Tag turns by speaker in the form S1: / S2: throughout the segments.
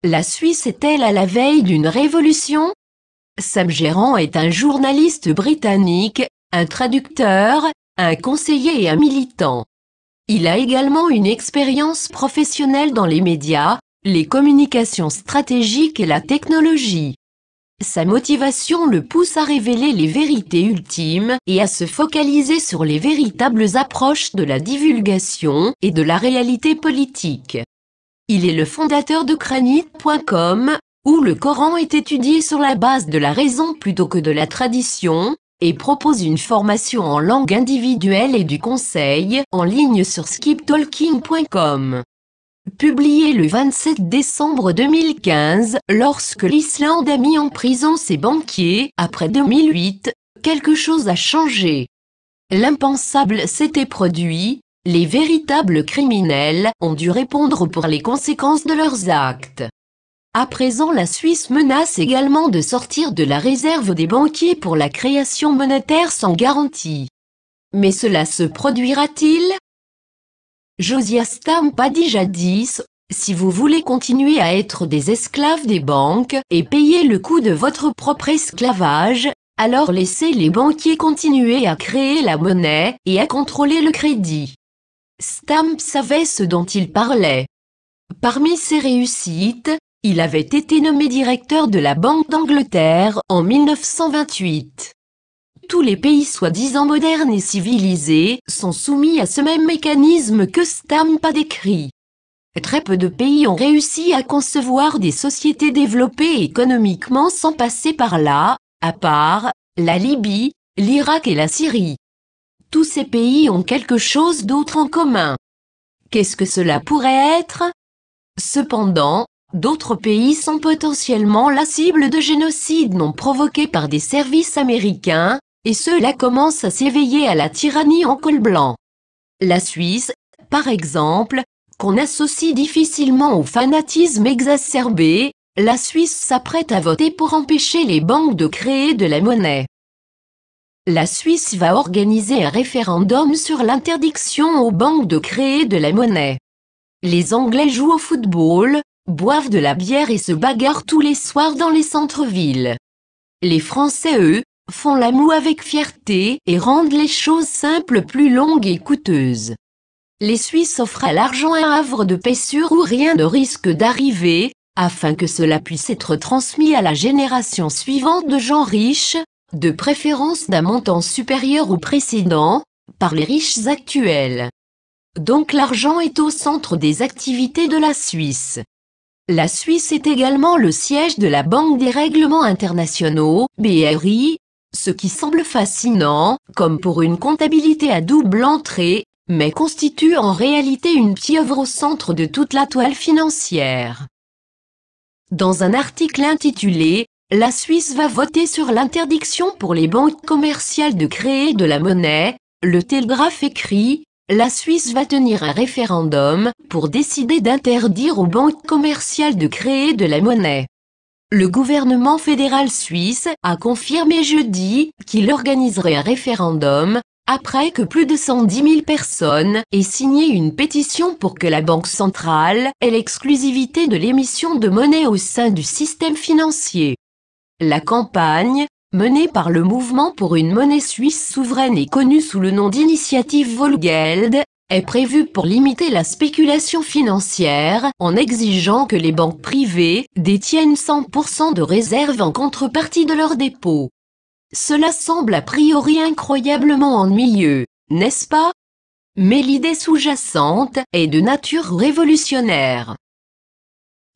S1: La Suisse est-elle à la veille d'une révolution? Sam Gérant est un journaliste britannique, un traducteur, un conseiller et un militant. Il a également une expérience professionnelle dans les médias, les communications stratégiques et la technologie. Sa motivation le pousse à révéler les vérités ultimes et à se focaliser sur les véritables approches de la divulgation et de la réalité politique. Il est le fondateur de Cranit.com, où le Coran est étudié sur la base de la raison plutôt que de la tradition, et propose une formation en langue individuelle et du conseil en ligne sur skiptalking.com. Publié le 27 décembre 2015, lorsque l'Islande a mis en prison ses banquiers, après 2008, quelque chose a changé. L'impensable s'était produit, les véritables criminels ont dû répondre pour les conséquences de leurs actes. À présent, la Suisse menace également de sortir de la réserve des banquiers pour la création monétaire sans garantie. Mais cela se produira-t-il? Josiah Stamp a dit jadis, si vous voulez continuer à être des esclaves des banques et payer le coût de votre propre esclavage, alors laissez les banquiers continuer à créer la monnaie et à contrôler le crédit. Stamp savait ce dont il parlait. Parmi ses réussites, il avait été nommé directeur de la Banque d'Angleterre en 1928. Tous les pays soi-disant modernes et civilisés sont soumis à ce même mécanisme que Stamp a décrit. Très peu de pays ont réussi à concevoir des sociétés développées économiquement sans passer par là, à part la Libye, l'Irak et la Syrie. Tous ces pays ont quelque chose d'autre en commun. Qu'est-ce que cela pourrait être? Cependant, d'autres pays sont potentiellement la cible de génocides non provoqués par des services américains, et ceux-là commencent à s'éveiller à la tyrannie en col blanc. La Suisse, par exemple, qu'on associe difficilement au fanatisme exacerbé, la Suisse s'apprête à voter pour empêcher les banques de créer de la monnaie. La Suisse va organiser un référendum sur l'interdiction aux banques de créer de la monnaie. Les Anglais jouent au football, boivent de la bière et se bagarrent tous les soirs dans les centres-villes. Les Français, eux, font la moue avec fierté et rendent les choses simples plus longues et coûteuses. Les Suisses offrent à l'argent un havre de paix sûr où rien ne risque d'arriver, afin que cela puisse être transmis à la génération suivante de gens riches, de préférence d'un montant supérieur au précédent, par les riches actuels. Donc l'argent est au centre des activités de la Suisse. La Suisse est également le siège de la Banque des règlements internationaux, BRI, ce qui semble fascinant, comme pour une comptabilité à double entrée, mais constitue en réalité une pieuvre au centre de toute la toile financière. Dans un article intitulé « La Suisse va voter sur l'interdiction pour les banques commerciales de créer de la monnaie », le Télégraphe écrit « La Suisse va tenir un référendum pour décider d'interdire aux banques commerciales de créer de la monnaie ». Le gouvernement fédéral suisse a confirmé jeudi qu'il organiserait un référendum, après que plus de 110 000 personnes aient signé une pétition pour que la Banque centrale ait l'exclusivité de l'émission de monnaie au sein du système financier. La campagne, menée par le mouvement pour une monnaie suisse souveraine et connue sous le nom d'Initiative Volksgeld, est prévue pour limiter la spéculation financière en exigeant que les banques privées détiennent 100% de réserves en contrepartie de leurs dépôts. Cela semble a priori incroyablement ennuyeux, n'est-ce pas? Mais l'idée sous-jacente est de nature révolutionnaire.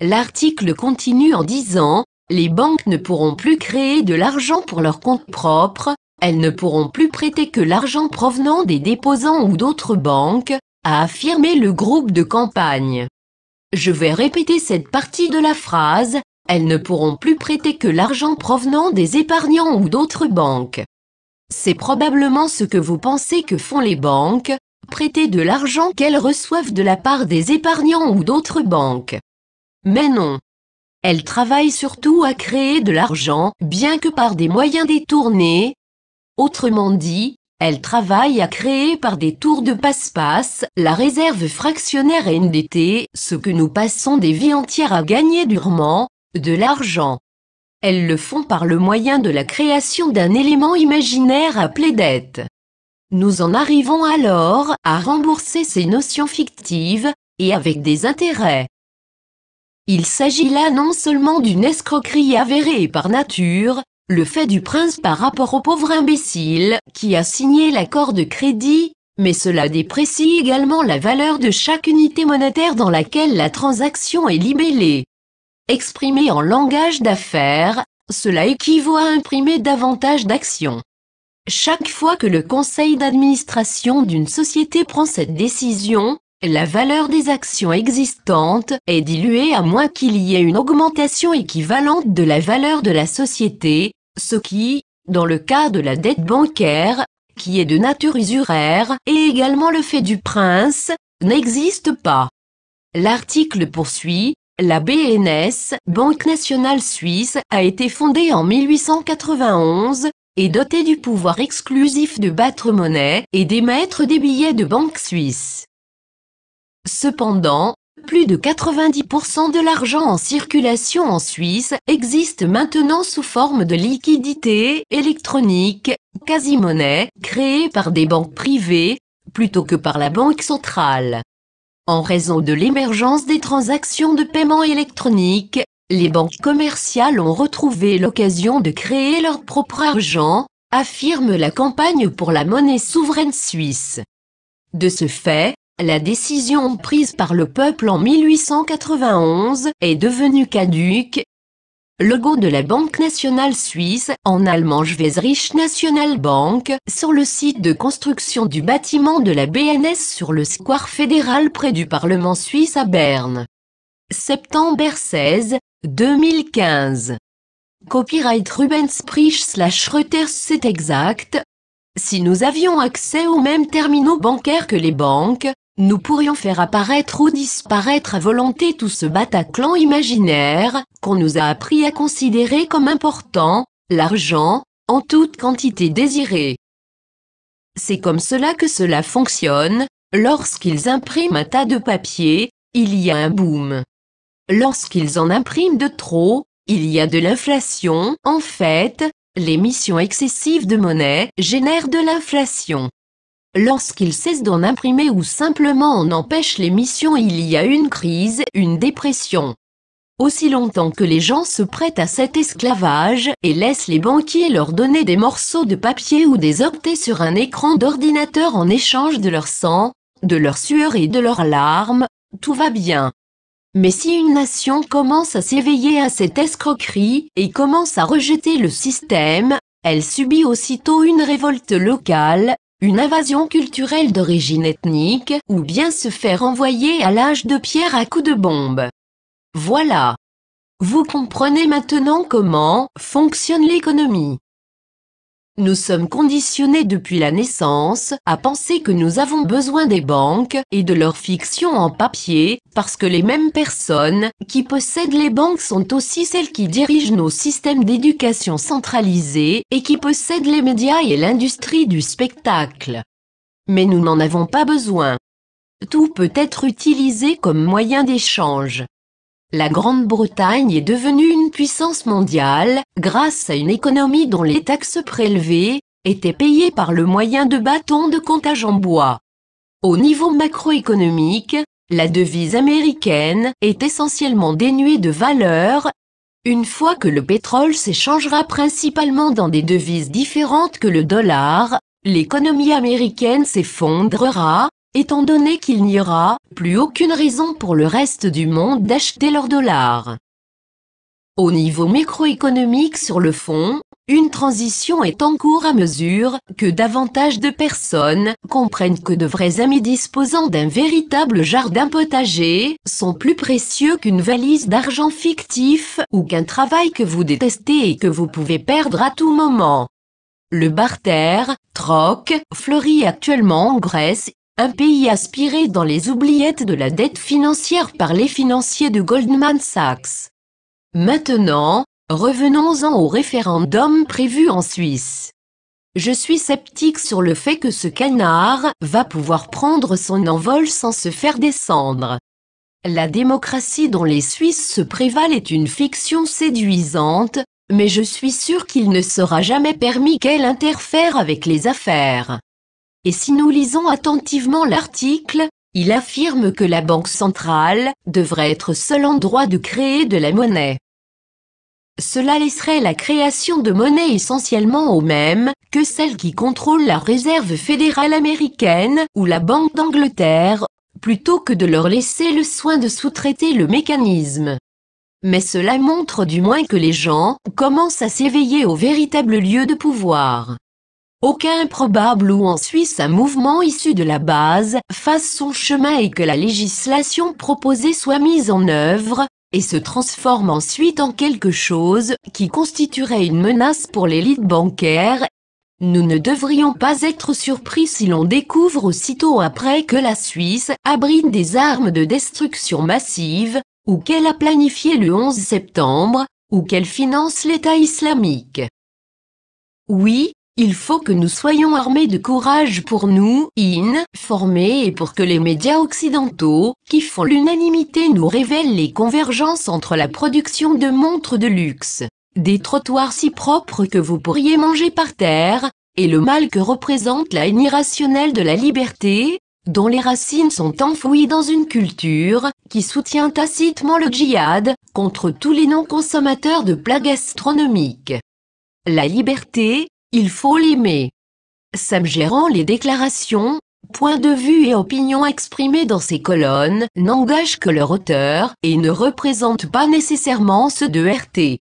S1: L'article continue en disant « Les banques ne pourront plus créer de l'argent pour leur compte propre, elles ne pourront plus prêter que l'argent provenant des déposants ou d'autres banques », a affirmé le groupe de campagne. Je vais répéter cette partie de la phrase, elles ne pourront plus prêter que l'argent provenant des épargnants ou d'autres banques. C'est probablement ce que vous pensez que font les banques, prêter de l'argent qu'elles reçoivent de la part des épargnants ou d'autres banques. Mais non. Elles travaillent surtout à créer de l'argent, bien que par des moyens détournés. Autrement dit, Elle travaille à créer par des tours de passe-passe la réserve fractionnaire NDT, ce que nous passons des vies entières à gagner durement, de l'argent. Elles le font par le moyen de la création d'un élément imaginaire appelé dette. Nous en arrivons alors à rembourser ces notions fictives, et avec des intérêts. Il s'agit là non seulement d'une escroquerie avérée par nature, le fait du prince par rapport au pauvre imbécile qui a signé l'accord de crédit, mais cela déprécie également la valeur de chaque unité monétaire dans laquelle la transaction est libellée. Exprimé en langage d'affaires, cela équivaut à imprimer davantage d'actions. Chaque fois que le conseil d'administration d'une société prend cette décision, la valeur des actions existantes est diluée à moins qu'il y ait une augmentation équivalente de la valeur de la société, ce qui, dans le cas de la dette bancaire, qui est de nature usuraire, et également le fait du prince, n'existe pas. L'article poursuit, la BNS, Banque nationale suisse, a été fondée en 1891, et dotée du pouvoir exclusif de battre monnaie et d'émettre des billets de banque suisse. Cependant, plus de 90% de l'argent en circulation en Suisse existe maintenant sous forme de liquidité électronique, quasi-monnaie, créée par des banques privées, plutôt que par la Banque centrale. En raison de l'émergence des transactions de paiement électronique, les banques commerciales ont retrouvé l'occasion de créer leur propre argent, affirme la campagne pour la monnaie souveraine suisse. De ce fait, la décision prise par le peuple en 1891 est devenue caduque. Logo de la Banque nationale suisse, en allemand Schweizerische Nationalbank, sur le site de construction du bâtiment de la BNS sur le square fédéral près du Parlement suisse à Berne. Septembre 16, 2015. Copyright Rubensprich/Reuters. C'est exact. Si nous avions accès aux mêmes terminaux bancaires que les banques, nous pourrions faire apparaître ou disparaître à volonté tout ce Bataclan imaginaire, qu'on nous a appris à considérer comme important, l'argent, en toute quantité désirée. C'est comme cela que cela fonctionne, lorsqu'ils impriment un tas de papier, il y a un boom. Lorsqu'ils en impriment de trop, il y a de l'inflation. En fait, l'émission excessive de monnaie génère de l'inflation. Lorsqu'ils cessent d'en imprimer ou simplement en empêchent l'émission, il y a une crise, une dépression. Aussi longtemps que les gens se prêtent à cet esclavage et laissent les banquiers leur donner des morceaux de papier ou des octets sur un écran d'ordinateur en échange de leur sang, de leur sueur et de leurs larmes, tout va bien. Mais si une nation commence à s'éveiller à cette escroquerie et commence à rejeter le système, elle subit aussitôt une révolte locale, une invasion culturelle d'origine ethnique, ou bien se faire envoyer à l'âge de pierre à coups de bombe. Voilà. Vous comprenez maintenant comment fonctionne l'économie. Nous sommes conditionnés depuis la naissance à penser que nous avons besoin des banques et de leur fiction en papier, parce que les mêmes personnes qui possèdent les banques sont aussi celles qui dirigent nos systèmes d'éducation centralisés et qui possèdent les médias et l'industrie du spectacle. Mais nous n'en avons pas besoin. Tout peut être utilisé comme moyen d'échange. La Grande-Bretagne est devenue une puissance mondiale grâce à une économie dont les taxes prélevées étaient payées par le moyen de bâtons de comptage en bois. Au niveau macroéconomique, la devise américaine est essentiellement dénuée de valeur. Une fois que le pétrole s'échangera principalement dans des devises différentes que le dollar, l'économie américaine s'effondrera, étant donné qu'il n'y aura plus aucune raison pour le reste du monde d'acheter leur dollar. Au niveau microéconomique sur le fond, une transition est en cours à mesure que davantage de personnes comprennent que de vrais amis disposant d'un véritable jardin potager sont plus précieux qu'une valise d'argent fictif ou qu'un travail que vous détestez et que vous pouvez perdre à tout moment. Le barter, troc, fleurit actuellement en Grèce, un pays aspiré dans les oubliettes de la dette financière par les financiers de Goldman Sachs. Maintenant, revenons-en au référendum prévu en Suisse. Je suis sceptique sur le fait que ce canard va pouvoir prendre son envol sans se faire descendre. La démocratie dont les Suisses se prévalent est une fiction séduisante, mais je suis sûr qu'il ne sera jamais permis qu'elle interfère avec les affaires. Et si nous lisons attentivement l'article, il affirme que la Banque centrale devrait être seul en droit de créer de la monnaie. Cela laisserait la création de monnaie essentiellement aux mêmes que celles qui contrôlent la Réserve fédérale américaine ou la Banque d'Angleterre, plutôt que de leur laisser le soin de sous-traiter le mécanisme. Mais cela montre du moins que les gens commencent à s'éveiller au véritable lieu de pouvoir. Aucun improbable ou en Suisse un mouvement issu de la base fasse son chemin et que la législation proposée soit mise en œuvre, et se transforme ensuite en quelque chose qui constituerait une menace pour l'élite bancaire. Nous ne devrions pas être surpris si l'on découvre aussitôt après que la Suisse abrite des armes de destruction massive, ou qu'elle a planifié le 11 septembre, ou qu'elle finance l'État islamique. Oui, il faut que nous soyons armés de courage pour nous informer et pour que les médias occidentaux, qui font l'unanimité, nous révèlent les convergences entre la production de montres de luxe, des trottoirs si propres que vous pourriez manger par terre, et le mal que représente la haine irrationnelle de la liberté, dont les racines sont enfouies dans une culture qui soutient tacitement le djihad contre tous les non-consommateurs de plats gastronomiques. La liberté, il faut l'aimer. Samgérant les déclarations, points de vue et opinions exprimés dans ces colonnes n'engagent que leur auteur et ne représentent pas nécessairement ceux de RT.